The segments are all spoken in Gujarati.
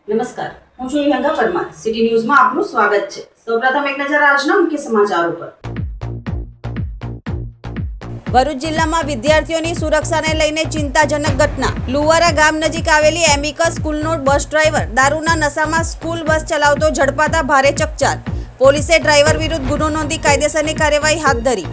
નમસ્કાર, હું છું યંગા પરમાર. સિટી ન્યૂઝમાં આપનું સ્વાગત છે. સૌપ્રથમ એક નજર આજના મુખ્ય સમાચારો પર. ભરૂચ જિલ્લામાં વિદ્યાર્થીઓની સુરક્ષાને લઈને ચિંતાજનક ઘટના. લુવારા ગામ નજીક આવેલી એમિકસ સ્કૂલનો બસ ડ્રાઈવર દારૂના નશામાં સ્કૂલ બસ ચલાવતો ઝડપાતા ભારે ચકચાર. પોલીસે ડ્રાઈવર વિરુદ્ધ ગુનો નોંધી કાયદેસરની કાર્યવાહી હાથ ધરી.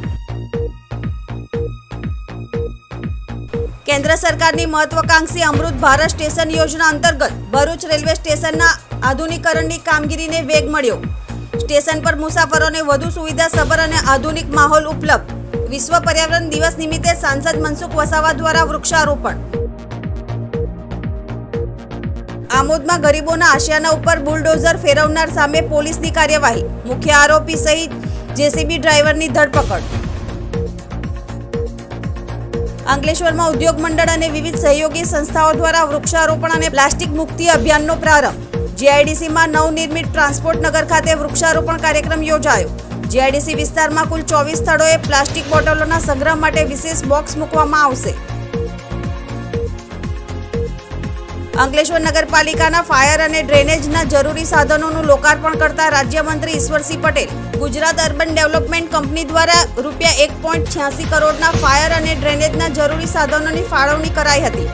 કેન્દ્ર સરકારની મહત્વાકાંક્ષી અમૃત ભારત સ્ટેશન યોજના અંતર્ગત ભરૂચ રેલવે સ્ટેશનના આધુનિકરણની કામગીરીને વેગ મળ્યો. સ્ટેશન પર મુસાફરોને વધુ સુવિધાસભર અને આધુનિક માહોલ ઉપલબ્ધ. વિશ્વ પર્યાવરણ દિવસ નિમિત્તે સાંસદ મનસુખ વસાવા દ્વારા વૃક્ષારોપણ. આમોદમાં ગરીબોના આશિયાના ઉપર બુલડોઝર ફેરવનાર સામે પોલીસની કાર્યવાહી. મુખ્ય આરોપી સહિત જેસીબી ડ્રાઈવરની ધરપકડ. અંકલેશ્વરમાં ઉદ્યોગ મંડળ અને વિવિધ સહયોગી સંસ્થાઓ દ્વારા વૃક્ષારોપણ અને પ્લાસ્ટિક મુક્તિ અભિયાનનો પ્રારંભ. જીઆઈડીસીમાં નવનિર્મિત ટ્રાન્સપોર્ટ નગર ખાતે વૃક્ષારોપણ કાર્યક્રમ યોજાયો. જીઆઈડીસી વિસ્તારમાં કુલ 24 સ્થળોએ પ્લાસ્ટિક બોટલોના સંગ્રહ માટે વિશેષ બોક્સ મૂકવામાં આવશે. અંકલેશ્વર નગરપાલિકાના ફાયર અને ડ્રેનેજના જરૂરી સાધનોનું લોકાર્પણ કરતા રાજ્યમંત્રી Ishwarsinh Patel. Gujarat urban development company દ્વારા ₹1.86 કરોડના ફાયર અને ડ્રેનેજના જરૂરી સાધનોની ફાળવણી કરાઈ હતી.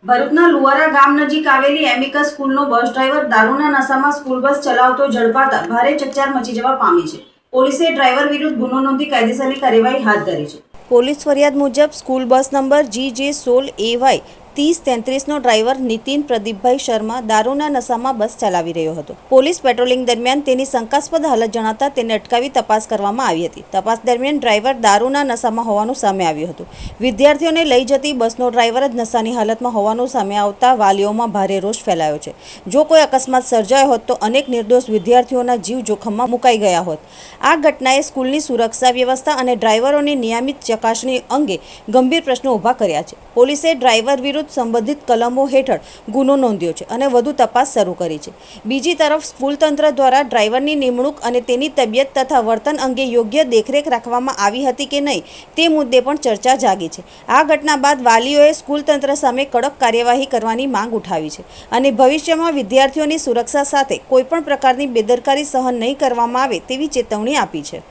ભરૂચના લુવારા ગામ નજીક આવેલી એમિકસ સ્કૂલનો બસ ડ્રાઈવર દારૂના નશામાં સ્કૂલ બસ ચલાવતો ઝડપાતા ભારે ચકચાર મચી જવા પામી છે. પોલીસે ડ્રાઈવર વિરુદ્ધ ગુનો નોંધી કાયદેસરની કાર્યવાહી હાથ ધરી છે. પોલીસ ફરિયાદ મુજબ સ્કૂલ બસ નંબર GJ16AY 3033નો ડ્રાઈવર નીતિન પ્રદીપભાઈ શર્મા દારૂના નશામાં બસ ચલાવી રહ્યો હતો. પોલીસ પેટ્રોલિંગ દરમિયાન તેની શંકાસ્પદ હાલત જણાતા તેને અટકાવી તપાસ કરવામાં આવી હતી. તપાસ દરમિયાન ડ્રાઈવર દારૂના નશામાં હોવાનું સામે આવ્યું હતું. વિદ્યાર્થીઓને લઈ જતી બસનો ડ્રાઈવર જ નશાની હાલતમાં હોવાનું સામે આવતા વાલીઓમાં ભારે રોષ ફેલાયો છે. જો કોઈ અકસ્માત સર્જાયો હોત તો અનેક નિર્દોષ વિદ્યાર્થીઓના જીવ જોખમમાં મુકાઈ ગયા હોત. આ ઘટનાએ સ્કૂલની સુરક્ષા વ્યવસ્થા અને ડ્રાઈવરોની નિયમિત ચકાસણી અંગે ગંભીર પ્રશ્નો ઊભા કર્યા છે. પોલીસે ડ્રાઈવર વિરુદ્ધ સંબંધિત કલમો હેઠળ ગુનો નોંધ્યો છે અને વધુ તપાસ શરૂ કરી છે. બીજી તરફ સ્કૂલ તંત્ર દ્વારા ડ્રાઈવરની નિમણૂક અને તેની તબિયત તથા વર્તન અંગે યોગ્ય દેખરેખ રાખવામાં આવી હતી કે નહીં તે મુદ્દે પણ ચર્ચા જાગી છે. આ ઘટના બાદ વાલીઓએ સ્કૂલ તંત્ર સામે કડક કાર્યવાહી કરવાની માંગ ઉઠાવી છે અને ભવિષ્યમાં વિદ્યાર્થીઓની સુરક્ષા સાથે કોઈપણ પ્રકારની બેદરકારી સહન નહીં કરવામાં આવે તેવી ચેતવણી આપી છે.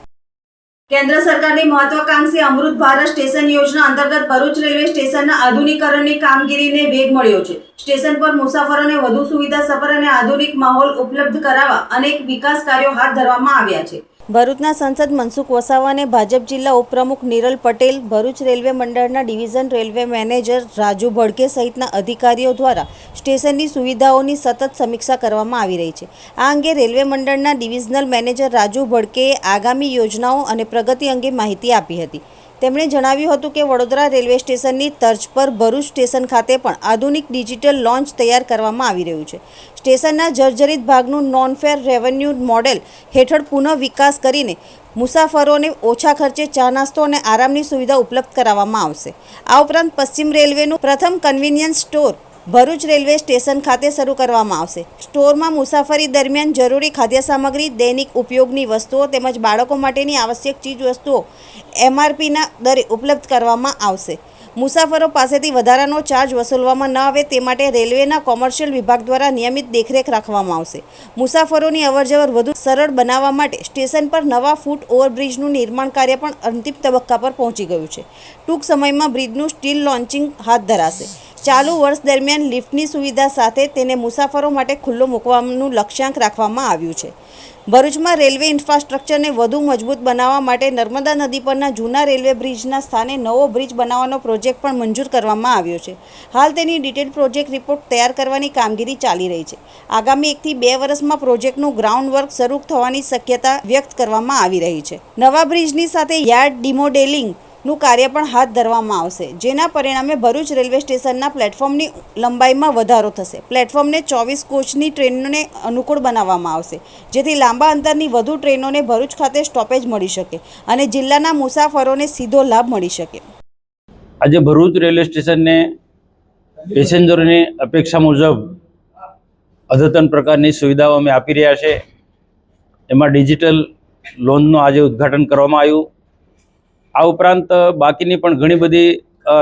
કેન્દ્ર સરકારની મહત્વાકાંક્ષી અમૃત ભારત સ્ટેશન યોજના અંતર્ગત ભરૂચ રેલવે સ્ટેશનના આધુનિકરણની કામગીરીને વેગ મળ્યો છે. સ્ટેશન પર મુસાફરોને વધુ સુવિધાસભર અને આધુનિક માહોલ ઉપલબ્ધ કરાવવા અનેક વિકાસ કાર્યો હાથ ધરવામાં આવ્યા છે. ભરૂચના સાંસદ મનસુખ વસાવા અને ભાજપ જિલ્લા ઉપપ્રમુખ નિરલ પટેલ, ભરૂચ રેલવે મંડળના ડિવિઝન રેલવે મેનેજર રાજુ ભડકે સહિતના અધિકારીઓ દ્વારા સ્ટેશનની સુવિધાઓની સતત સમીક્ષા કરવામાં આવી રહી છે. આ અંગે રેલવે મંડળના ડિવિઝનલ મેનેજર રાજુ ભડકેએ આગામી યોજનાઓ અને પ્રગતિ અંગે માહિતી આપી હતી. તેમણે જણાવ્યું હતું કે વડોદરા રેલવે સ્ટેશનની તર્જ પર ભરૂચ સ્ટેશન ખાતે પણ આધુનિક ડિજિટલ લોન્ચ તૈયાર કરવામાં આવી રહ્યું છે. સ્ટેશનના જર્જરિત ભાગનું નોન ફેર રેવન્યુ મોડેલ હેઠળ પુનઃ વિકાસ કરીને મુસાફરોને ઓછા ખર્ચે ચા નાસ્તો અને આરામની સુવિધા ઉપલબ્ધ કરાવવામાં આવશે. આ ઉપરાંત પશ્ચિમ રેલવેનું પ્રથમ convenience store Bharuch railway station ખાતે શરૂ કરવામાં આવશે. સ્ટોરમાં મુસાફરી દરમિયાન જરૂરી ખાદ્ય સામગ્રી, દૈનિક ઉપયોગની વસ્તુઓ તેમજ બાળકો માટેની આવશ્યક ચીજ વસ્તુઓ MRPના દરે ઉપલબ્ધ કરવામાં આવશે. મુસાફરો પાસેથી વધારાનો ચાર્જ વસૂલવામાં ન આવે તે માટે રેલવેના કોમર્શિયલ વિભાગ દ્વારા નિયમિત દેખરેખ રાખવામાં આવશે. મુસાફરોની અવરજવર વધુ સરળ બનાવવા માટે સ્ટેશન પર નવા ફૂટ ઓવરબ્રિજનું નિર્માણ કાર્ય પણ અંતિમ તબક્કા પર પહોંચી ગયું છે. ટૂંક સમયમાં બ્રિજનું સ્ટીલ લોન્ચિંગ હાથ ધરાશે. ચાલુ વર્ષ દરમિયાન લિફ્ટની સુવિધા સાથે તેને મુસાફરો માટે ખુલ્લો મૂકવાનું લક્ષ્યાંક રાખવામાં આવ્યું છે. ભરૂચમાં રેલવે ઇન્ફ્રાસ્ટ્રક્ચરને વધુ મજબૂત બનાવવા માટે નર્મદા નદી પરના જૂના રેલવે બ્રિજના સ્થાને નવો બ્રિજ બનાવવાનો પ્રોજેક્ટ પણ મંજૂર કરવામાં આવ્યો છે. હાલ તેની ડિટેલ પ્રોજેક્ટ રિપોર્ટ તૈયાર કરવાની કામગીરી ચાલી રહી છે. આગામી 1 થી 2 વર્ષમાં પ્રોજેક્ટનું ગ્રાઉન્ડ વર્ક શરૂ થવાની શક્યતા વ્યક્ત કરવામાં આવી રહી છે. નવા બ્રિજની સાથે યાર્ડ ડિમોડેલિંગ નું કાર્ય પણ હાથ ધરવામાં આવશે, જેના પરિણામે ભરૂચ રેલવે સ્ટેશનના પ્લેટફોર્મની લંબાઈમાં વધારો થશે. પ્લેટફોર્મને 24 કોચની ટ્રેનોને અનુકૂળ બનાવવામાં આવશે, જેથી લાંબા અંતરની વધુ ટ્રેનોને ભરૂચ ખાતે સ્ટોપેજ મળી શકે અને જિલ્લાના મુસાફરોને સીધો લાભ મળી શકે. આજે ભરૂચ રેલવે સ્ટેશનને પેસેન્જરોની અપેક્ષા મુજબ અદ્યતન પ્રકારની સુવિધાઓ અમે આપી રહ્યા છે. એમાં ડિજિટલ લોનનું આજે ઉદ્ઘાટન કરવામાં આવ્યું. આ ઉપરાંત બાકીની પણ ઘણી બધી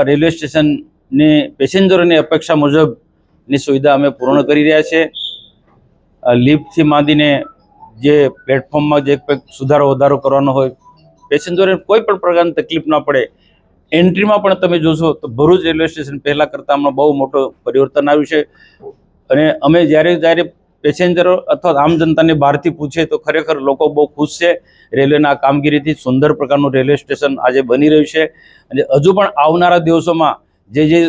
રેલવે સ્ટેશન ને પેસેન્જરોની અપેક્ષા મુજબની સુવિધા અમે પૂર્ણ કરી રહ્યા છીએ. લિફ્ટથી માંડીને જે પ્લેટફોર્મમાં જે કંઈક સુધારો વધારો કરવાનો હોય, પેસેન્જરોને કોઈ પણ પ્રકારની તકલીફ ના પડે. એન્ટ્રીમાં પણ તમે જોશો તો ભરૂચ રેલવે સ્ટેશન પહેલાં કરતાં હમણાં બહુ મોટો પરિવર્તન આવ્યું છે. અને અમે જ્યારે પેસેન્જરો અથવા આમ જનતાને બહારથી પૂછે તો ખરેખર લોકો બહુ ખુશ છે રેલવેના કામગીરીથી. સુંદર પ્રકારનું રેલવે સ્ટેશન આજે બની રહ્યું છે. અને હજુ પણ આવનારા દિવસોમાં જે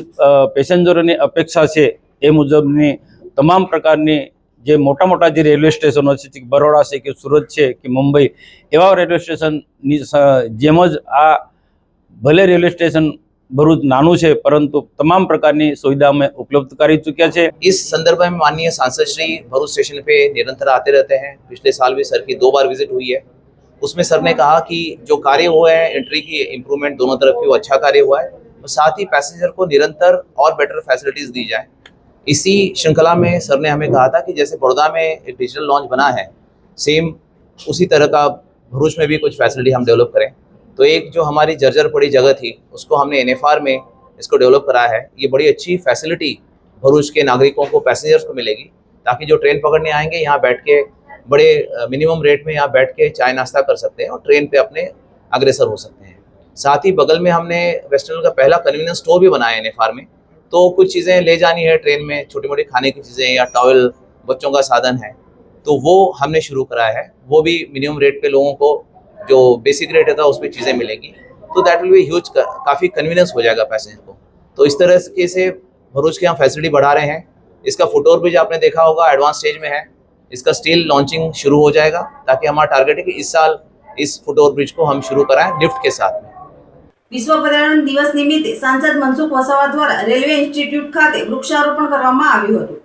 પેસેન્જરોની અપેક્ષા છે એ મુજબની તમામ પ્રકારની જે મોટા જે રેલવે સ્ટેશનો છે, બરોડા છે કે સુરત છે કે મુંબઈ, એવા રેલવે સ્ટેશનની જેમ જ આ ભલે રેલવે સ્ટેશન ભરૂચ નાનું છે પરંતુ તમામ પ્રकारની सुविधा में उपलब्ध કરી ચૂક્યા છે. इस संदर्भ में माननीय सांसद श्री भरूच स्टेशन पे निरंतर आते रहते हैं. पिछले साल भी सर की 2 बार विजिट हुई है. उसमें सर ने कहा कि जो कार्य हुआ है एंट्री की इम्प्रूवमेंट दोनों तरफ की वो अच्छा कार्य हुआ है और साथ ही पैसेंजर को निरंतर और बेटर फैसिलिटीज दी जाए. इसी श्रृंखला में सर ने हमें कहा था कि जैसे बड़ौदा में एक डिजिटल लॉन्च बना है, सेम उसी तरह का भरूच में भी कुछ फैसिलिटी हम डेवलप करें. तो एक जो हमारी जर्जर पड़ी जगह थी उसको हमने NFR में इसको डेवलप करा है. ये बड़ी अच्छी फैसिलिटी भरूच के नागरिकों को, पैसेंजर्स को मिलेगी, ताकि जो ट्रेन पकड़ने आएंगे यहाँ बैठ के बड़े मिनिमम रेट में यहाँ बैठ के चाय नाश्ता कर सकते हैं और ट्रेन पे अपने अग्रसर हो सकते हैं. साथ ही बगल में हमने वेस्टर्न का पहला कन्वीनियंस स्टोर भी बनाया है NFR में. तो कुछ चीज़ें ले जानी है ट्रेन में, छोटी मोटी खाने की चीज़ें या टॉवल, बच्चों का साधन है, तो वो हमने शुरू कराया है. वो भी मिनिमम रेट पे लोगों को जो बेसिक रेट था उस पर चीज़ें मिलेगी. तो दैट विल बी ह्यूज, काफ़ी कन्वीनियंस हो जाएगा पैसेंजर को. तो इस तरह के से भरूच के हम फैसिलिटी बढ़ा रहे हैं. इसका फुटओवर ब्रिज आपने देखा होगा एडवांस स्टेज में है. इसका स्टील लॉन्चिंग शुरू हो जाएगा ताकि हमारा टारगेट है कि इस साल इस फुटओवर ब्रिज को हम शुरू कराएं लिफ्ट के साथ में. વિશ્વ પર્યાવરણ દિવસ નિમિત્તે સાંસદ મનસુખ વસાવા દ્વારા રેલવે ઇન્સ્ટિટ્યૂટ ખાતે વૃક્ષારોપણ કરવામાં આવ્યું હતું.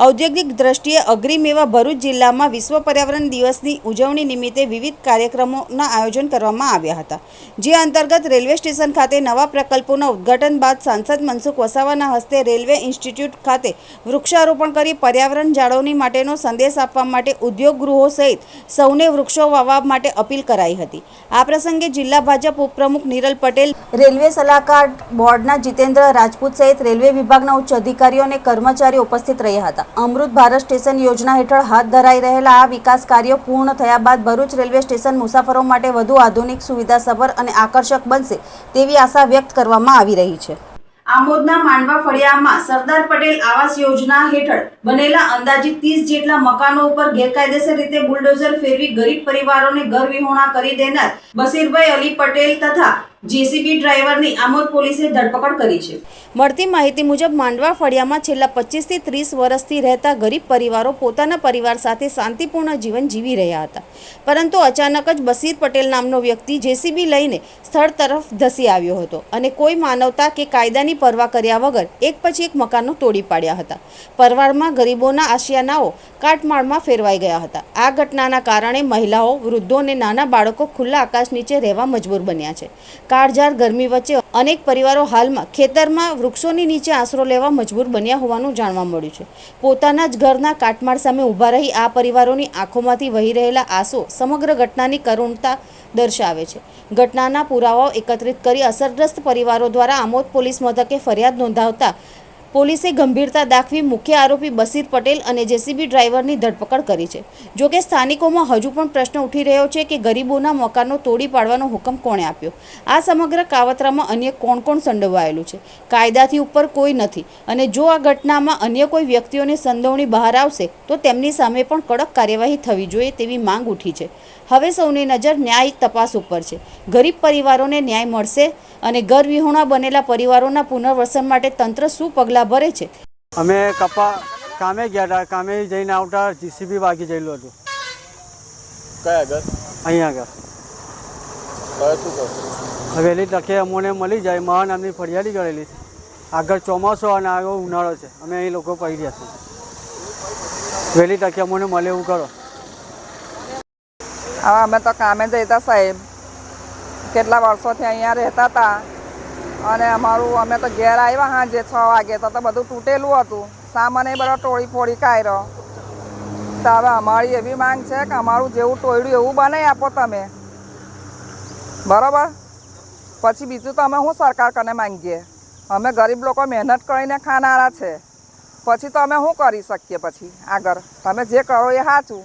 ઔદ્યોગિક દ્રષ્ટિએ અગ્રીમ એવા ભરૂચ જિલ્લામાં વિશ્વ પર્યાવરણ દિવસની ઉજવણી નિમિત્તે વિવિધ કાર્યક્રમોના આયોજન કરવામાં આવ્યા હતા. જે અંતર્ગત રેલવે સ્ટેશન ખાતે નવા પ્રકલ્પોના ઉદ્ઘાટન બાદ સાંસદ મનસુખ વસાવાના હસ્તે રેલવે ઇન્સ્ટિટ્યૂટ ખાતે વૃક્ષારોપણ કરી પર્યાવરણ જાળવણી માટેનો સંદેશ આપવા માટે ઉદ્યોગ ગૃહો સહિત સૌને વૃક્ષો વાવવા માટે અપીલ કરાઈ હતી. આ પ્રસંગે જિલ્લા ભાજપ ઉપપ્રમુખ નિરલ પટેલ, રેલવે સલાહકાર બોર્ડના જીતેન્દ્ર રાજપૂત સહિત રેલવે વિભાગના ઉચ્ચ અધિકારીઓ અને કર્મચારીઓ ઉપસ્થિત રહ્યા હતા. અમૃત ભારત સ્ટેશન યોજના હેઠળ હાથ ધરાઈ રહેલા આ વિકાસ કાર્યો પૂર્ણ થયા બાદ ભરૂચ રેલવે સ્ટેશન મુસાફરો માટે વધુ આધુનિક, સુવિધાસભર અને આકર્ષક બનશે તેવી આશા વ્યક્ત કરવામાં આવી રહી છે. આમોદના માંડવા ફળિયામાં સરદાર પટેલ આવાસ યોજના હેઠળ બનેલા અંદાજિત 30 જેટલા મકાનો ઉપર ગેરકાયદેસર રીતે બુલડોઝર ફેરવી ગરીબ પરિવારોને ઘર વિહોણા કરી દેનાર બશીરભાઈ અલી પટેલ તથા જેસીબી ડ્રાઈવરની આમોદ પોલીસે ધરપકડ કરી છે. મળતી માહિતી મુજબ માંડવા ફળિયામાં છેલ્લા 25 થી 30 વર્ષથી રહેતા ગરીબ પરિવારો પોતાના પરિવાર સાથે શાંતિપૂર્ણ જીવન જીવી રહ્યા હતા. પરંતુ અચાનક જ બશીર પટેલ નામનો વ્યક્તિ જેસીબી લઈને સ્થળ તરફ ધસી આવ્યો હતો અને કોઈ માનવતા કે કાયદાની પરવા કર્યા વગર એક પછી એક મકાનો તોડી પાડ્યા હતા. પરવારમાં ગરીબોના આશિયાનાઓ કાટમાળમાં ફેરવાઈ ગયા હતા. આ ઘટનાના કારણે મહિલાઓ, વૃદ્ધો અને નાના બાળકો ખુલ્લા આકાશ નીચે રહેવા મજબૂર બન્યા છે. કાળઝાળ ગરમી વચ્ચે અનેક પરિવારો હાલમાં ખેતરમાં વૃક્ષોની નીચે આશરો લેવા મજબૂર બન્યા હોવાનું જાણવા મળ્યું છે. પોતાના જ ઘરના કાટમાળ સામે ઊભા રહી આ પરિવારોની આંખોમાંથી વહી રહેલા આંસુ સમગ્ર ઘટનાની કરુણતા દર્શાવે છે. ઘટનાના પુરાવાઓ એકત્રિત કરી અસરગ્રસ્ત પરિવારો દ્વારા આમોદ પોલીસ મથકે ફરિયાદ નોંધાવતા પોલીસે ગંભીરતા દાખવી મુખ્ય આરોપી બશીર પટેલ અને જેસીબી ડ્રાઈવરની ધરપકડ કરી છે. જોકે સ્થાનિકોમાં હજુ પણ પ્રશ્ન ઉઠી રહ્યો છે કે ગરીબોના મકાનો તોડી પાડવાનો હુકમ કોણે આપ્યો? આ સમગ્ર કાવતરામાં અન્ય કોણ સંડોવાયેલું છે? કાયદાથી ઉપર કોઈ નથી અને જો આ ઘટનામાં અન્ય કોઈ વ્યક્તિઓની સંડોવણી બહાર આવશે તો તેમની સામે પણ કડક કાર્યવાહી થવી જોઈએ તેવી માંગ ઉઠી છે. હવે સૌની નજર ન્યાયિક તપાસ ઉપર છે. ગરીબ પરિવારોને ન્યાય મળશે અને ઘર વિહોણા બનેલા પરિવારોના પુનર્વસન માટે તંત્ર શું પગલાં ભરે છે? અમે કામે ગયા હતા. કામે જઈને આવતા જીસીબી વાગી ગયેલું હતું. કયા ઘર? અહીંયા આગળ શું કહો? વહેલી તકે અમોને મળી જાય. મહાન નામની ફરિયાદી કરેલી છે. આગળ ચોમાસો અને આગળ ઉનાળો છે. અમે અહીં લોકો પડી રહ્યા છીએ. વહેલી તકે અમોને મળે એવું કરો. હવે અમે તો કામે જતા સાહેબ, કેટલા વર્ષોથી અહીંયા રહેતા હતા અને અમે તો ઘેર આવ્યા સાંજે 6 વાગે તો બધું તૂટેલું હતું. સામાન એ બધો તોડી ફોડી કાઢ્યો. તો હવે અમારી એવી માંગ છે કે અમારું જેવું તોડ્યું એવું બનાવી આપો તમે, બરાબર? પછી બીજું તો અમે શું સરકાર કને માંગીએ? અમે ગરીબ લોકો મહેનત કરીને ખાનારા છે, પછી તો અમે શું કરી શકીએ? પછી આગળ તમે જે કરો એ સાચું.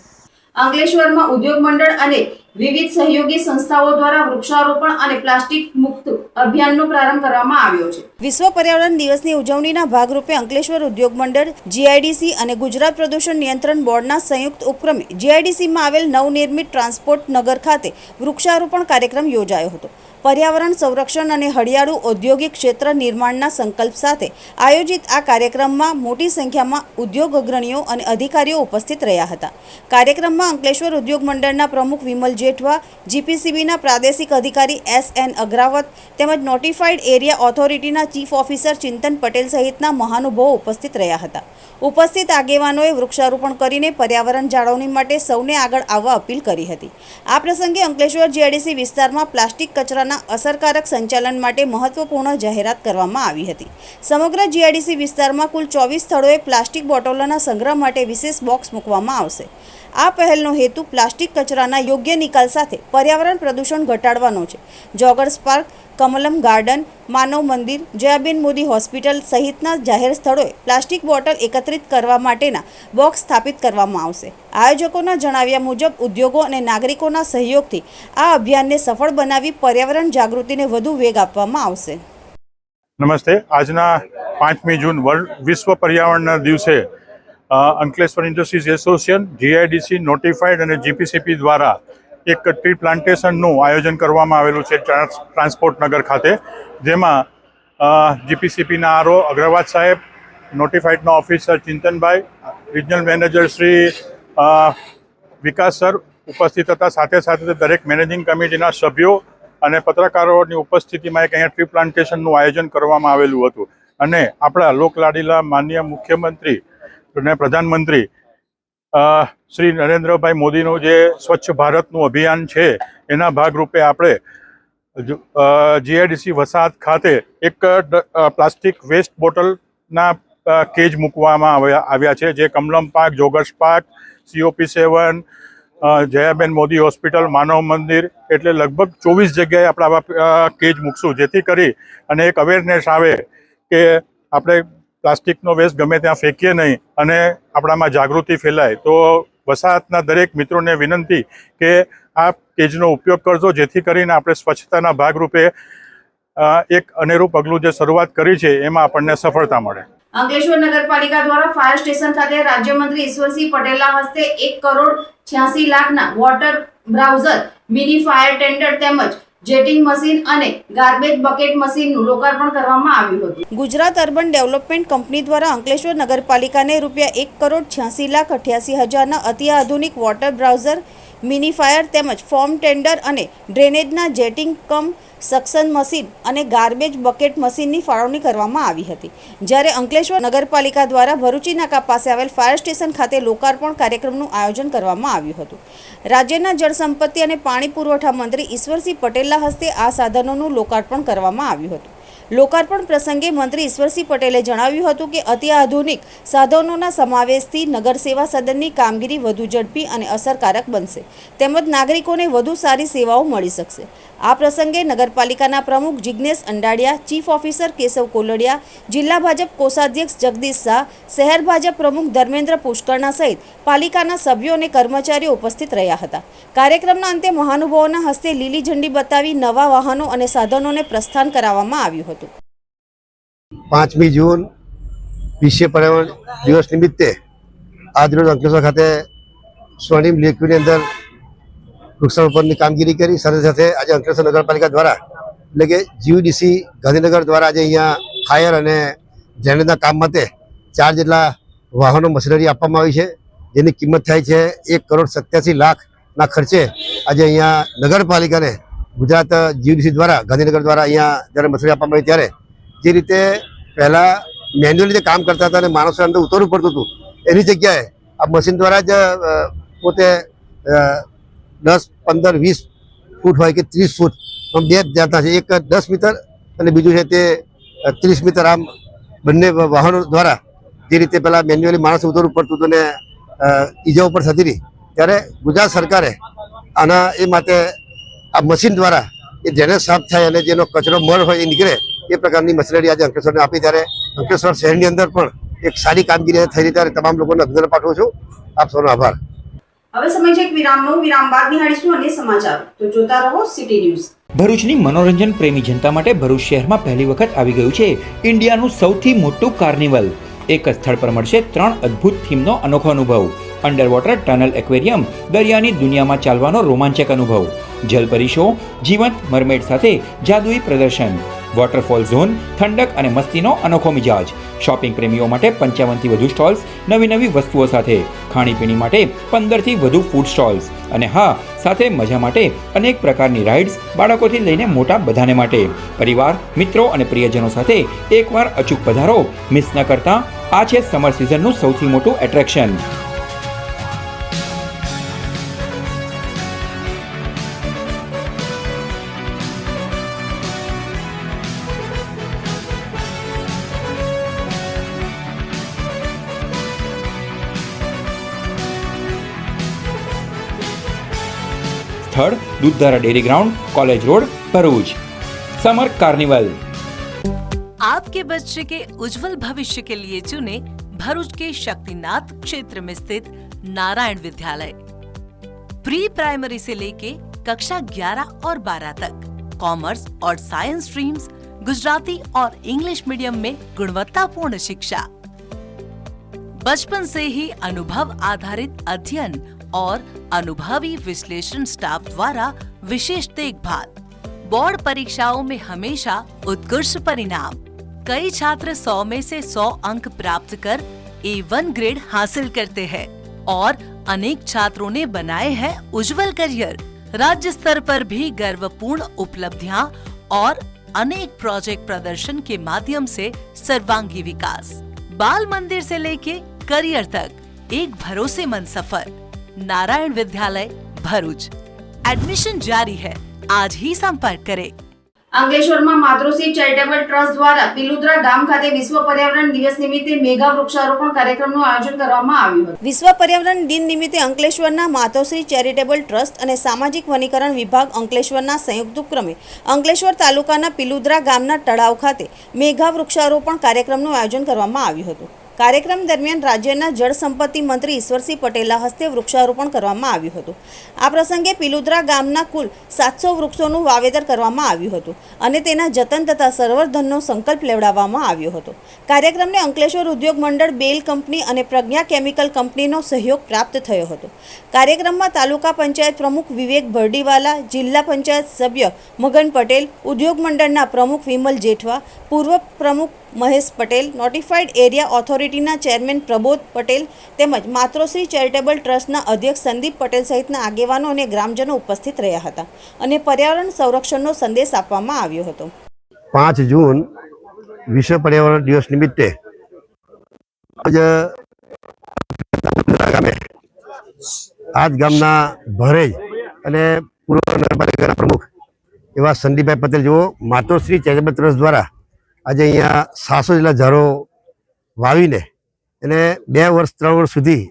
અંકલેશ્વરમાં ઉદ્યોગ મંડળ અને વિવિધ સહયોગી સંસ્થાઓ દ્વારા વૃક્ષારોપણ અને પ્લાસ્ટિક મુક્ત અભિયાનનો પ્રારંભ કરવામાં આવ્યો છે. વિશ્વ પર્યાવરણ દિવસની ઉજવણીના ભાગરૂપે અંકલેશ્વર ઉદ્યોગ મંડળ, જીઆઈડીસી અને ગુજરાત પ્રદૂષણ નિયંત્રણ બોર્ડના સંયુક્ત ઉપક્રમે જીઆઈડીસીમાં આવેલ નવનિર્મિત ટ્રાન્સપોર્ટ નગર ખાતે વૃક્ષારોપણ કાર્યક્રમ યોજાયો હતો. પર્યાવરણ સંરક્ષણ અને હરિયાળુ ઔદ્યોગિક ક્ષેત્ર નિર્માણના સંકલ્પ સાથે આયોજિત આ કાર્યક્રમમાં મોટી સંખ્યામાં ઉદ્યોગ અગ્રણીઓ અને અધિકારીઓ ઉપસ્થિત રહ્યા હતા. કાર્યક્રમમાં અંકલેશ્વર ઉદ્યોગ મંડળના પ્રમુખ વિમલ જેઠવા, જીપીસીબીના પ્રાદેશિક અધિકારી એસ.એન. અગ્રાવત તેમજ નોટિફાઈડ એરિયા ઓથોરિટીના ચીફ ઓફિસર ચિંતન પટેલ સહિતના મહાનુભાવો ઉપસ્થિત રહ્યા હતા. ઉપસ્થિત આગેવાનોએ વૃક્ષારોપણ કરીને પર્યાવરણ જાળવણી માટે સૌને આગળ આવવા અપીલ કરી હતી. આ પ્રસંગે અંકલેશ્વર જીઆઈડીસી વિસ્તારમાં પ્લાસ્ટિક કચરાના અસરકારક સંચાલન માટે મહત્વપૂર્ણ જાહેરાત કરવામાં આવી હતી. સમગ્ર જીઆઈડીસી વિસ્તારમાં કુલ 24 સ્થળોએ પ્લાસ્ટિક બોટલોના સંગ્રહ માટે વિશેષ બોક્સ મૂકવામાં આવશે. આ પહેલનો હેતુ પ્લાસ્ટિક કચરાના યોગ્ય નિકાલ સાથે પર્યાવરણ પ્રદૂષણ ઘટાડવાનો છે. જોગર્સ પાર્ક, કમલમ ગાર્ડન, માનવ મંદિર, જયાબેન મોદી હોસ્પિટલ સહિતના જાહેર સ્થળોએ પ્લાસ્ટિક બોટલ એકત્રિત કરવા માટેના બોક્સ સ્થાપિત કરવામાં આવશે. આયોજકોના જણાવ્યા મુજબ ઉદ્યોગો અને નાગરિકોના સહયોગથી આ અભિયાનને સફળ બનાવી પર્યાવરણ જાગૃતિને વધુ વેગ આપવામાં આવશે. નમસ્તે. આજના 5મી જૂન વિશ્વ પર્યાવરણના દિવસે Ankleshwar industries association, GIDC, notified અને જીપીસીપી દ્વારા એક ટ્રી પ્લાન્ટેશનનું આયોજન કરવામાં આવેલું છે ટ્રાન્સપોર્ટ નગર ખાતે, જેમાં જીપીસીપીના આરઓ અગ્રવાલ સાહેબ, નોટિફાઈડના ઓફિસર ચિંતનભાઈ, રિજનલ મેનેજર શ્રી વિકાસ સર ઉપસ્થિત હતા. સાથે સાથે દરેક મેનેજિંગ કમિટીના સભ્યો અને પત્રકારોની ઉપસ્થિતિમાં એક અહીંયા ટ્રી પ્લાન્ટેશનનું આયોજન કરવામાં આવેલું હતું. અને આપણા લોકલાડીલા માનનીય મુખ્યમંત્રી અને પ્રધાનમંત્રી શ્રી નરેન્દ્રભાઈ મોદીનું જે સ્વચ્છ ભારતનું અભિયાન છે એના ભાગરૂપે આપણે જીઆઈડીસી વસાહત ખાતે એક પ્લાસ્ટિક વેસ્ટ બોટલના કેજ મૂકવામાં આવ્યા છે, જે Kamalam park, joggers park, COP7, Jayaben Modi hospital, Manav Mandir, એટલે લગભગ 24 જગ્યાએ આપણે આવા કેજ મૂકશું, જેથી કરી અને એક અવેરનેસ આવે કે આપણે પ્લાસ્ટિકનો વેસ્ટ ગમે ત્યાં ફેંકીએ નહીં અને આપણામાં જાગૃતિ ફેલાય. તો વસાહતના દરેક મિત્રોને વિનંતી કે આ કેજનો ઉપયોગ કરજો, જેથી કરીને આપણે સ્વચ્છતાના ભાગરૂપે એક અનેરું પગલું જે શરૂઆત કરી છે એમાં આપણને સફળતા મળે. અંકલેશ્વર નગરપાલિકા દ્વારા ફાયર સ્ટેશન ખાતે રાજ્યમંત્રી ઈશ્વરસિંહ પટેલના હસ્તે 1,86,00,000ના water bowser, mini fire tender તેમજ જેટિંગ મશીન અને ગાર્બેજ બકેટ મશીનનું લોકાર્પણ કરવામાં આવ્યું હતું. ગુજરાત અર્બન ડેવલપમેન્ટ કંપની દ્વારા અંકલેશ્વર નગરપાલિકાને ₹1,86,88,000ના અતિ આધુનિક વોટર બ્રાઉઝર, મિની ફાયર તેમજ ફોર્મ ટેન્ડર અને ડ્રેનેજના જેટિંગ કમ સક્શન મશીન અને ગાર્બેજ બકેટ મશીનની ફાળવણી કરવામાં આવી હતી. જ્યારે અંકલેશ્વર નગરપાલિકા દ્વારા ભરૂચી નાકા પાસે આવેલ ફાયર સ્ટેશન ખાતે લોકાર્પણ કાર્યક્રમનું આયોજન કરવામાં આવ્યું હતું. રાજ્યના જળસંપત્તિ અને પાણી પુરવઠા મંત્રી ઈશ્વરસિંહ પટેલના હસ્તે આ સાધનોનું લોકાર્પણ કરવામાં આવ્યું હતું. લોકાર્પણ પ્રસંગે મંત્રી ઈશ્વરસિંહ પટેલે જણાવ્યું હતું કે અતિ આધુનિક સાધનોના સમાવેશથી નગર સેવા સદનની કામગીરી વધુ ઝડપી અને અસરકારક બનશે, તેમજ નાગરિકોને વધુ સારી સેવાઓ મળી શકશે. આ પ્રસંગે નગરપાલિકાના પ્રમુખ જિગ્નેશ અંડાડિયા, ચીફ ઓફિસર કેશવ કોલડિયા, જિલ્લા ભાજપ કોષાધ્યક્ષ જગદીશ શાહ, શહેર ભાજપ પ્રમુખ ધર્મેન્દ્ર પુષ્કરના સહિત પાલિકાના સભ્યો અને કર્મચારીઓ ઉપસ્થિત રહ્યા હતા. કાર્યક્રમના અંતે મહાનુભાવોના હસ્તે લીલી ઝંડી બતાવી નવા વાહનો અને સાધનોને પ્રસ્થાન કરાવવામાં આવ્યું હતું. 5મી જૂન વિશ્વ પર્યાવરણ દિવસ નિમિત્તે આજરોજ અંકલેશ્વર ખાતે સ્વર્ણિમ લેકવ્યુની અંદર વૃક્ષારોપણની કામગીરી કરી. સાથે સાથે આજે અંકલેશ્વર નગરપાલિકા દ્વારા એટલે કે જીયુડીસી ગાંધીનગર દ્વારા આજે અહીંયા ફાયર અને ડ્રેનેજના કામ માટે 4 જેટલા વાહનો મશીનરી આપવામાં આવી છે, જેની કિંમત થાય છે ₹1,87,00,000ના ખર્ચે આજે અહીંયા નગરપાલિકાને ગુજરાત જીયુડીસી દ્વારા ગાંધીનગર દ્વારા અહીંયા જ્યારે મશીનરી આપવામાં આવી ત્યારે જે રીતે પહેલાં મેન્યુઅલી રીતે કામ કરતા હતા અને માણસો અંદર ઉતરવું પડતું હતું, એની જગ્યાએ આ મશીન દ્વારા જ પોતે 10, 15, 20 ફૂટ હોય કે 30 ફૂટ આમ 2 જાતના છે, એક 10 મીટર અને બીજું છે તે 30 મીટર, આમ બંને વાહનો દ્વારા જે રીતે પહેલાં મેન્યુઅલી માણસ ઉતરવું પડતું હતું અને ઈજાઓ પણ થતી હતી, ત્યારે ગુજરાત સરકારે આના એ માટે આ મશીન દ્વારા એ ડ્રેનેજ સાફ થાય અને જેનો કચરો મળ હોય એ નીકળે એ પ્રકારની મશીનરી આજે અંકલેશ્વરને આપી ત્યારે અંકલેશ્વર શહેરની અંદર પણ એક સારી કામગીરી થઈ રહી ત્યારે તમામ લોકોને અભિનંદન પાઠવું છું. આપ સૌનો આભાર. હવે સમય છે એક વિરામનો. વિરામ બાદ નિહાળીશું અન્ય સમાચાર. તો જોતા રહો સિટી ન્યૂઝ. ભરૂચની મનોરંજન પ્રેમી જનતા માટે ભરૂચ શહેરમાં પહેલી વખત આવી ગયું છે ઇન્ડિયાનું સૌથી મોટું કાર્નિવલ. એક જ સ્થળ પર મળશે 3 અદ્ભુત થીમનો અનોખો અનુભવ. અંડર વોટર ટનલ એક્વેરિયમ, દરિયાની દુનિયામાં ચાલવાનો રોમાંચક અનુભવ, જલપરી શો, જીવંત મરમેડ સાથે જાદુઈ પ્રદર્શન, વોટરફોલ ઝોન, ઠંડક અને મસ્તીનો અનોખો મિજાજ. શોપિંગ પ્રેમીઓ માટે 55થી વધુ સ્ટોલ્સ, નવી વસ્તુઓ સાથે, ખાણીપીણી માટે 15થી વધુ ફૂડ સ્ટોલ્સ, અને હા, સાથે મજા માટે અનેક પ્રકારની રાઇડ્સ, બાળકોથી લઈને મોટા બધાને માટે. પરિવાર, મિત્રો અને પ્રિયજનો સાથે એકવાર અચૂક પધારો. મિસ ન કરતા. આ છે સમર સિઝનનું સૌથી મોટું એટ્રેક્શન. સ્થળ Dudhdhara dairy ground, college road, Bharuch. Summer carnival. आपके बच्चे के उज्जवल भविष्य के लिए चुने भरूच के शक्तिनाथ क्षेत्र में स्थित नारायण विद्यालय. प्री प्राइमरी से लेके कक्षा 11 और 12 तक कॉमर्स और साइंस स्ट्रीम्स, गुजराती और इंग्लिश मीडियम में गुणवत्तापूर्ण शिक्षा. बचपन से ही अनुभव आधारित अध्ययन और अनुभवी विश्लेषण स्टाफ द्वारा विशेष देखभाल. बोर्ड परीक्षाओं में हमेशा उत्कृष्ट परिणाम. कई छात्र 100 में से 100 अंक प्राप्त कर A1 ग्रेड हासिल करते हैं और अनेक छात्रों ने बनाए हैं उज्जवल करियर. राज्य स्तर पर भी गर्वपूर्ण उपलब्धियां और अनेक प्रोजेक्ट प्रदर्शन के माध्यम से सर्वांगी विकास. बाल मंदिर से लेके करियर तक एक भरोसेमंद सफर. नारायण विद्यालय, भरूच. एडमिशन जारी है. आज ही संपर्क करें. અંકલેશ્વરમાં માતૃશ્રી ચેરિટેબલ ટ્રસ્ટ દ્વારા પિલુદ્રા ગામ ખાતે વિશ્વ પર્યાવરણ દિવસ નિમિત્તે મેગા વૃક્ષારોપણ કાર્યક્રમનું આયોજન કરવામાં આવ્યું હતું. વિશ્વ પર્યાવરણ દિન નિમિત્તે અંકલેશ્વરના માતૃશ્રી ચેરિટેબલ ટ્રસ્ટ અને સામાજિક વનીકરણ વિભાગ અંકલેશ્વરના સંયુક્ત ઉપક્રમે અંકલેશ્વર તાલુકાના પિલુદ્રા ગામના તળાવ ખાતે મેગા વૃક્ષારોપણ કાર્યક્રમનું આયોજન કરવામાં આવ્યું હતું. કાર્યક્રમ દરમિયાન રાજ્યના જળ સંપત્તિ મંત્રી ઈશ્વરસિંહ પટેલના હસ્તે વૃક્ષારોપણ કરવામાં આવ્યું હતું. આ પ્રસંગે પિલુદ્રા ગામના કુલ 700 વૃક્ષોનું વાવેતર કરવામાં આવ્યું હતું અને તેના જતન તથા સંવર્ધનનો સંકલ્પ લેવડાવવામાં આવ્યો હતો. કાર્યક્રમને અંકલેશ્વર ઉદ્યોગ મંડળ, બેલ કંપની અને પ્રજ્ઞા કેમિકલ કંપનીનો સહયોગ પ્રાપ્ત થયો હતો. કાર્યક્રમમાં તાલુકા પંચાયત પ્રમુખ વિવેક ભરડીવાલા, જિલ્લા પંચાયત સભ્ય મગન પટેલ, ઉદ્યોગ મંડળના પ્રમુખ વિમલ જેઠવા, પૂર્વ પ્રમુખ મહેશ પટેલ, નોટિફાઈડ એરિયા ઓથોરિટીના ચેરમેન પ્રબોધ પટેલ તેમજ માતૃશ્રી ચેરિટેબલ ટ્રસ્ટના અધ્યક્ષ સંદીપ પટેલ સહિતના આગેવાનો અને ગ્રામજનો ઉપસ્થિત રહ્યા હતા અને પર્યાવરણ સંરક્ષણનો સંદેશ આપવામાં આવ્યો હતો. 5 જૂન વિશ્વ પર્યાવરણ દિવસ નિમિત્તે આજ ગામના ભરેજ અને પૂર્વ નગરપાલિકાના પ્રમુખ એવા સંદીપભાઈ પટેલ જેઓ માતૃશ્રી ચેરિટેબલ ટ્રસ્ટ દ્વારા આજે અહીંયા 700 જેટલા ઝાડો વાવીને એને 2 વર્ષ 3 વર્ષ સુધી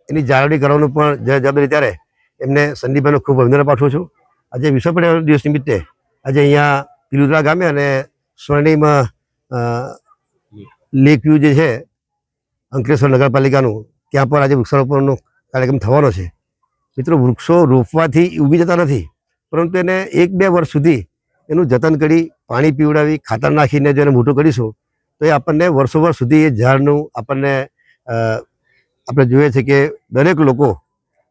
એની જાળવણી કરવાનું પણ જવાબદારી ત્યારે એમને સંદીપભાઈનો ખૂબ અભિનંદન પાઠવું છું. આજે વિશ્વ પર્યાવરણ દિવસ નિમિત્તે આજે અહીંયા પિલુદ્રા ગામે અને સ્વર્ણિમ લેક વ્યૂ જે છે અંકલેશ્વર નગરપાલિકાનું ત્યાં પર આજે વૃક્ષારોપણનો કાર્યક્રમ થવાનો છે. મિત્રો, વૃક્ષો રોપવાથી ઉગી જતા નથી, પરંતુ એને 1-2 વર્ષ સુધી એનું જતન કરી, પાણી પીવડાવી, ખાતર નાખીને જો એને મોટું કરીશું તો એ આપણને વર્ષો વર્ષ સુધી એ ઝાડનું આપણે જોઈએ છે કે દરેક લોકો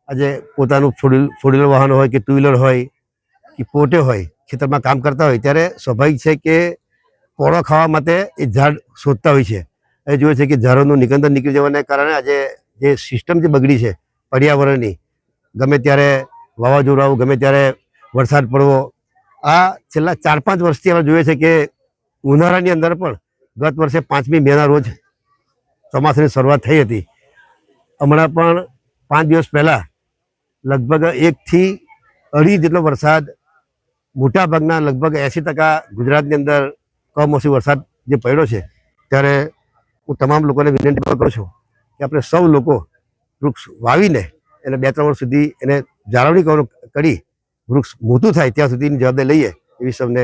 આજે પોતાનું ફોર વ્હીલર વાહન હોય કે 2 વ્હીલર હોય કે પોતે હોય ખેતરમાં કામ કરતા હોય ત્યારે સ્વાભાવિક છે કે પોળો ખાવા માટે એ ઝાડ શોધતા હોય છે. એ જોઈએ છે કે ઝાડોનું નિકંદન નીકળી જવાને કારણે આજે જે સિસ્ટમ જે બગડી છે પર્યાવરણની, ગમે ત્યારે વાવાઝોડું આવું, ગમે ત્યારે વરસાદ પડવો, આ છેલ્લા 4-5 વર્ષથી આપણે જોઈએ છે કે ઉનાળાની અંદર પણ ગત વર્ષે 5મી મેના રોજ ચોમાસાની શરૂઆત થઈ હતી. હમણાં પણ 5 દિવસ પહેલાં લગભગ 1 થી 2.5 જેટલો વરસાદ, મોટાભાગના લગભગ 80% ગુજરાતની અંદર કમોસમી વરસાદ જે પડ્યો છે. ત્યારે હું તમામ લોકોને વિનંતી કરું છું કે આપણે સૌ લોકો વૃક્ષ વાવીને એને 2-3 વર્ષ સુધી એને જાળવણી કરી વૃક્ષ મોટું થાય ત્યાં સુધીની જવાબદારી લઈએ એવી સૌને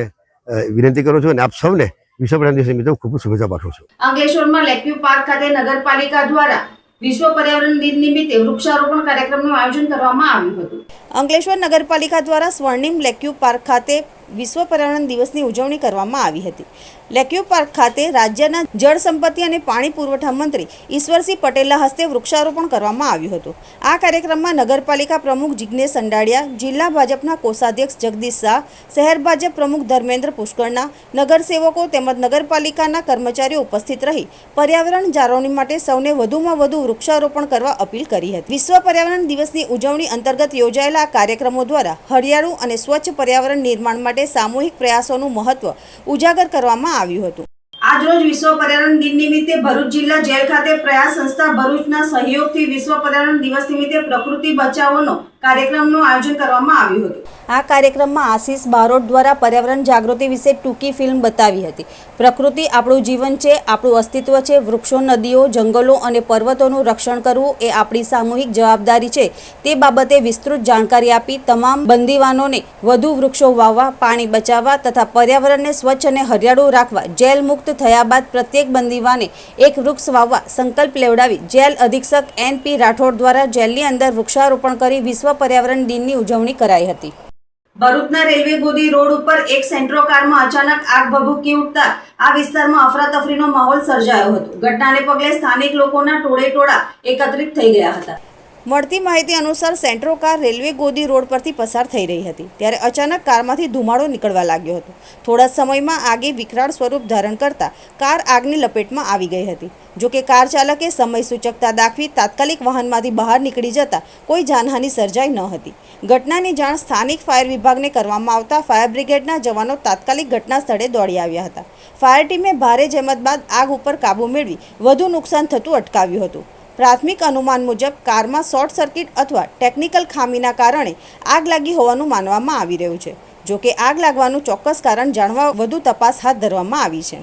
વિનંતી કરું છું અને આપ સૌને વિશ્વ પર્યાવરણ દિવસ નિમિત્તે ખૂબ ખૂબ શુભેચ્છા પાઠવું છું. અંકલેશ્વરમાં લેકવ્યુ પાર્ક ખાતે નગરપાલિકા દ્વારા વિશ્વ પર્યાવરણ દિન નિમિત્તે વૃક્ષારોપણ કાર્યક્રમનું આયોજન કરવામાં આવ્યું હતું. અંકલેશ્વર નગરપાલિકા દ્વારા સ્વર્ણિમ લેકવ્યુ પાર્ક ખાતે વિશ્વ પર્યાવરણ દિવસની ઉજવણી કરવામાં આવી હતી. લેકવ્યુ પાર્ક ખાતે રાજ્યના જળ સંપત્તિ અને પાણી પુરવઠા મંત્રી ઈશ્વરસિંહ પટેલના હસ્તે વૃક્ષારોપણ કરવામાં આવ્યું હતું. આ કાર્યક્રમમાં નગરપાલિકા પ્રમુખ જિગ્નેશ સંડાડિયા, જિલ્લા ભાજપના કોષાધ્યક્ષ જગદીશ શાહ, શહેર ભાજપ પ્રમુખ ધર્મેન્દ્ર પુષ્કરના, નગરસેવકો તેમજ નગરપાલિકાના કર્મચારીઓ ઉપસ્થિત રહી પર્યાવરણ જાળવણી માટે સૌને વધુમાં વધુ વૃક્ષારોપણ કરવા અપીલ કરી હતી. વિશ્વ પર્યાવરણ દિવસની ઉજવણી અંતર્ગત યોજાયેલા આ કાર્યક્રમો દ્વારા હરિયાળું અને સ્વચ્છ પર્યાવરણ નિર્માણ માટે સામૂહિક પ્રયાસોનું મહત્વ ઉજાગર કરવામાં આવ્યું હતું. આજરોજ વિશ્વ પર્યાવરણ દિન નિમિત્તે ભરૂચ જિલ્લા જેલ ખાતે પ્રયાસ સંસ્થા ભરૂચના સહયોગથી વિશ્વ પર્યાવરણ દિવસ નિમિત્તે પ્રકૃતિ બચાવોનો કાર્યક્રમનું આયોજન કરવામાં આવ્યું હતું. આ કાર્યક્રમમાં આશીષ બારોટ દ્વારા પર્યાવરણ જાગૃતિ વિશે ટૂંકી ફિલ્મ બતાવી હતી. પ્રકૃતિ આપણું જીવન છે, આપણું અસ્તિત્વ છે. વૃક્ષો, નદીઓ, જંગલો અને પર્વતોનું રક્ષણ કરવું એ આપણી સામૂહિક જવાબદારી છે. તે બાબતે વિસ્તૃત જાણકારી આપી તમામ બંદીવાનોને વધુ વૃક્ષો વાવવા, પાણી બચાવવા તથા પર્યાવરણને સ્વચ્છ અને હરિયાળું રાખવા જેલ મુક્ત થયા બાદ પ્રત્યેક બંદીવાને એક વૃક્ષ વાવવા સંકલ્પ લેવડાવી જેલ અધિક્ષક NP રાઠોડ દ્વારા જેલની અંદર વૃક્ષારોપણ કરી વિશ્વ પર્યાવરણ દિનની ઉજવણી કરાઈ હતી. ભરૂચના રેલવે ગોદી રોડ ઉપર એક સેન્ટ્રો કારમાં અચાનક આગ ભભૂકી ઉઠતા આ વિસ્તારમાં અફરાતફરીનો માહોલ સર્જાયો હતો. ઘટનાને પગલે સ્થાનિક લોકોના ટોળેટોળા એકત્રિત થઈ ગયા હતા. મળતી માહિતી અનુસાર સેન્ટ્રો કાર રેલવે ગોદી રોડ પરથી પસાર થઈ રહી હતી ત્યારે અચાનક કારમાંથી ધુમાડો નીકળવા લાગ્યો હતો. થોડા સમયમાં આગે વિકરાળ સ્વરૂપ ધારણ કરતા કાર આગની લપેટમાં આવી ગઈ હતી. જોકે કાર ચાલકે સમય સૂચકતા દાખવી તાત્કાલિક વાહનમાંથી બહાર નીકળી જતા કોઈ જાનહાનિ સર્જાઈ ન હતી. ઘટનાની જાણ સ્થાનિક ફાયર વિભાગને કરવામાં આવતા ફાયર બ્રિગેડના જવાનો તાત્કાલિક ઘટના સ્થળે દોડી આવ્યા હતા. ફાયર ટીમે ભારે જહેમત બાદ આગ ઉપર કાબૂ મેળવી વધુ નુકસાન થતું અટકાવ્યું હતું. પ્રાથમિક અનુમાન મુજબ કારમાં શોર્ટ સર્કિટ અથવા ટેકનિકલ ખામીના કારણે આગ લાગી હોવાનું માનવામાં આવી રહ્યું છે. જોકે આગ લાગવાનું ચોક્કસ કારણ જાણવા વધુ તપાસ હાથ ધરવામાં આવી છે.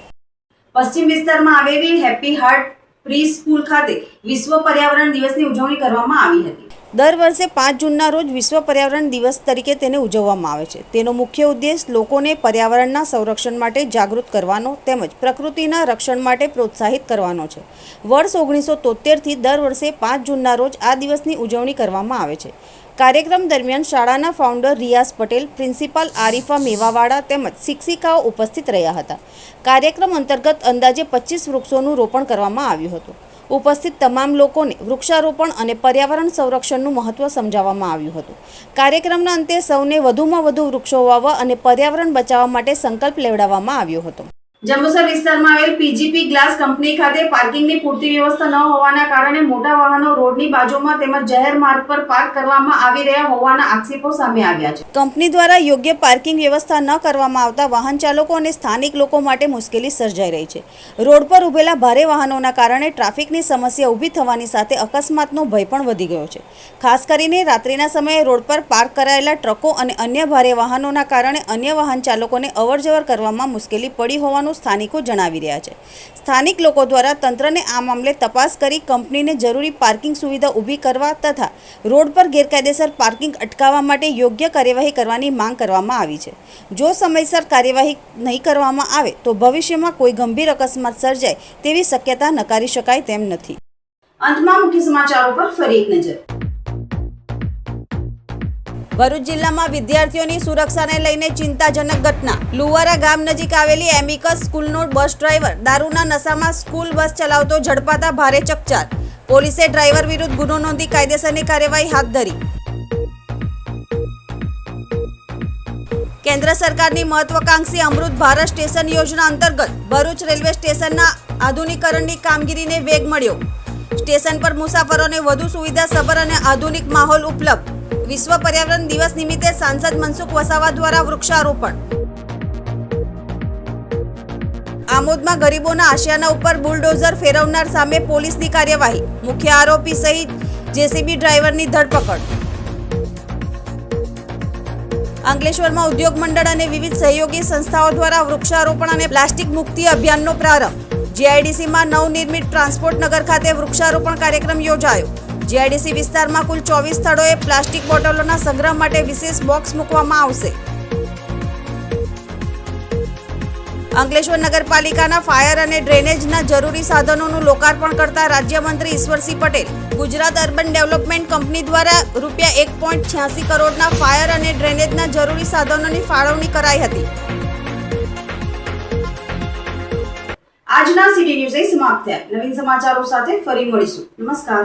પશ્ચિમ વિસ્તારમાં આવેલી હેપી હાર્ટ પ્રી સ્કૂલ ખાતે વિશ્વ પર્યાવરણ દિવસની ઉજવણી કરવામાં આવી હતી. દર વર્ષે 5 જૂનના રોજ વિશ્વ પર્યાવરણ દિવસ તરીકે તેને ઉજવવામાં આવે છે. તેનો મુખ્ય ઉદ્દેશ લોકોને પર્યાવરણના સંરક્ષણ માટે જાગૃત કરવાનો તેમજ પ્રકૃતિના રક્ષણ માટે પ્રોત્સાહિત કરવાનો છે. વર્ષ 1973થી દર વર્ષે 5 જૂનના રોજ આ દિવસની ઉજવણી કરવામાં આવે છે. કાર્યક્રમ દરમિયાન શાળાના ફાઉન્ડર રિયાઝ પટેલ, પ્રિન્સિપાલ આરિફા મેવાવાડા તેમજ શિક્ષિકાઓ ઉપસ્થિત રહ્યા હતા. કાર્યક્રમ અંતર્ગત અંદાજે 25 વૃક્ષોનું રોપણ કરવામાં આવ્યું હતું. ઉપસ્થિત તમામ લોકોને વૃક્ષારોપણ અને પર્યાવરણ સંરક્ષણનું મહત્વ સમજાવવામાં આવ્યું હતું. કાર્યક્રમના અંતે સૌને વધુમાં વધુ વૃક્ષો વાવવા અને પર્યાવરણ બચાવવા માટે સંકલ્પ લેવડાવવામાં આવ્યો હતો. જંબુસર વિસ્તારમાં આવેલ PGP ગ્લાસ કંપની ખાતે પાર્કિંગની પૂરતી વ્યવસ્થા ન હોવાના કારણે મોટા વાહનો રોડની બાજુમાં તેમજ જાહેર માર્ગ પર પાર્ક કરવામાં આવી રહ્યા હોવાના આક્ષેપો સામે આવ્યા છે. કંપની દ્વારા યોગ્ય પાર્કિંગ વ્યવસ્થા ન કરવામાં આવતા વાહન ચાલકો અને સ્થાનિક લોકો માટે મુશ્કેલી સર્જાઈ રહી છે. રોડ પર ઉભેલા ભારે વાહનોના કારણે ટ્રાફિકની સમસ્યા ઊભી થવાની સાથે અકસ્માતનો ભય પણ વધી ગયો છે. ખાસ કરીને રાત્રિના સમયે રોડ પર પાર્ક કરાયેલા ટ્રકો અને અન્ય ભારે વાહનોના કારણે અન્ય વાહન ચાલકોને અવરજવર કરવામાં મુશ્કેલી પડી હોવાનું સ્થાનિકો જણાવી રહ્યા છે. સ્થાનિક લોકો દ્વારા તંત્રને આ મામલે તપાસ કરી કંપનીને જરૂરી પાર્કિંગ સુવિધા ઊભી કરવા તથા રોડ પર ગેરકાયદેસર પાર્કિંગ અટકાવવા માટે યોગ્ય કાર્યવાહી કરવાની માંગ કરવામાં આવી છે. જો સમયસર કાર્યવાહી નહીં કરવામાં આવે તો ભવિષ્યમાં કોઈ ગંભીર અકસ્માત સર્જાય તેવી શક્યતા નકારી શકાય તેમ નથી. અંતમાં મુખ્ય સમાચારો પર ફરી એક નજર. ભરૂચ જિલ્લામાં વિદ્યાર્થીઓની સુરક્ષાને લઈને ચિંતાજનક ઘટના. લુવારા ગામ નજીક આવેલી એમિકસ સ્કૂલનો બસ ડ્રાઈવર દારૂના નશામાં સ્કૂલ બસ ચલાવતો ઝડપાતા ભારે ચકચાર. પોલીસે ડ્રાઈવર વિરુદ્ધ ગુનો નોંધી કાયદેસરની કાર્યવાહી હાથ ધરી. કેન્દ્ર સરકારની મહત્વાકાંક્ષી અમૃત ભારત સ્ટેશન યોજના અંતર્ગત ભરૂચ રેલવે સ્ટેશનના આધુનિકરણની કામગીરીને વેગ મળ્યો. સ્ટેશન પર મુસાફરોને વધુ સુવિધાસભર અને આધુનિક માહોલ ઉપલબ્ધ. વિશ્વ પર્યાવરણ દિવસ નિમિત્તે સાંસદ મનસુખ વસાવા દ્વારા વૃક્ષારોપણ. આમોદમાં ગરીબોના આશિયાના ઉપર બુલડોઝર ફેરવનાર સામે પોલીસની કાર્યવાહી. મુખ્ય આરોપી સહિત JCB ડ્રાઈવરની ધરપકડ. અંકલેશ્વરમાં ઉદ્યોગ મંડળ અને વિવિધ સહયોગી સંસ્થાઓ દ્વારા વૃક્ષારોપણ અને પ્લાસ્ટિક મુક્તિ અભિયાનનો પ્રારંભ. GIDCમાં નવનિર્મિત ટ્રાન્સપોર્ટ નગર ખાતે વૃક્ષારોપણ કાર્યક્રમ યોજાયો. GIDC વિસ્તારમાં કુલ 24 સ્થળોએ પ્લાસ્ટિક બોટલોના સંગ્રહ માટે વિશેષ બોક્સ મૂકવામાં આવશે. અંકલેશ્વર નગરપાલિકાના ફાયર અને ડ્રેનેજના જરૂરી સાધનોનું લોકાર્પણ કરતા રાજ્યમંત્રી Ishwarsinh Patel Gujarat urban development company દ્વારા ₹1.86 કરોડના ફાયર અને ડ્રેનેજના જરૂરી સાધનોની ફાળવણી કરાઈ હતી. આજના સિટી ન્યૂઝ સમાપ્ત થયા. નવીન સમાચારો સાથે ફરી મળીશું. નમસ્કાર.